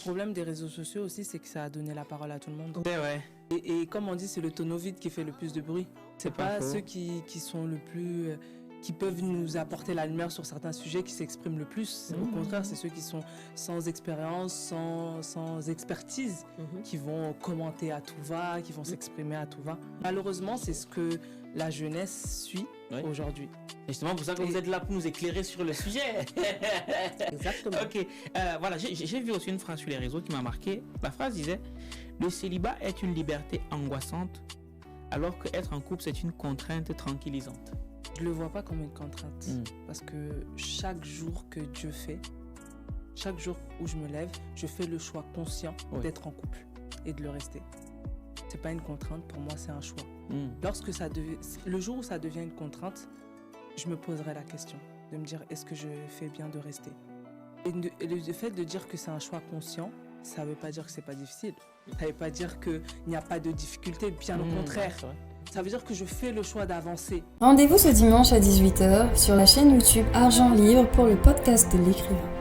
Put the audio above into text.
problème des réseaux sociaux aussi, c'est que ça a donné la parole à tout le monde. C'est vrai. Et comme on dit, c'est le tonneau vide qui fait le plus de bruit. C'est pas faux. ceux qui sont le plus... qui peuvent nous apporter la lumière sur certains sujets qui s'expriment le plus. Au contraire, c'est ceux qui sont sans expérience, sans expertise, qui vont commenter à tout va, qui vont s'exprimer à tout va. Malheureusement, c'est ce que la jeunesse suit aujourd'hui. Justement, pour ça que vous êtes là pour nous éclairer sur le sujet. Exactement. Ok, voilà, j'ai vu aussi une phrase sur les réseaux qui m'a marqué. La phrase disait « Le célibat est une liberté angoissante, alors qu'être en couple, c'est une contrainte tranquillisante. » Je le vois pas comme une contrainte. Parce que chaque jour que Dieu fait, chaque jour où je me lève, je fais le choix conscient d'être en couple et de le rester. C'est pas une contrainte, pour moi c'est un choix. Le jour où ça devient une contrainte, je me poserai la question de me dire est-ce que je fais bien de rester. Et le fait de dire que c'est un choix conscient, ça veut pas dire que c'est pas difficile. Ça veut pas dire qu'il n'y a pas de difficulté, bien au contraire. Ça veut dire que je fais le choix d'avancer. Rendez-vous ce dimanche à 18h sur la chaîne YouTube Argent Libre pour le podcast de l'écrivain.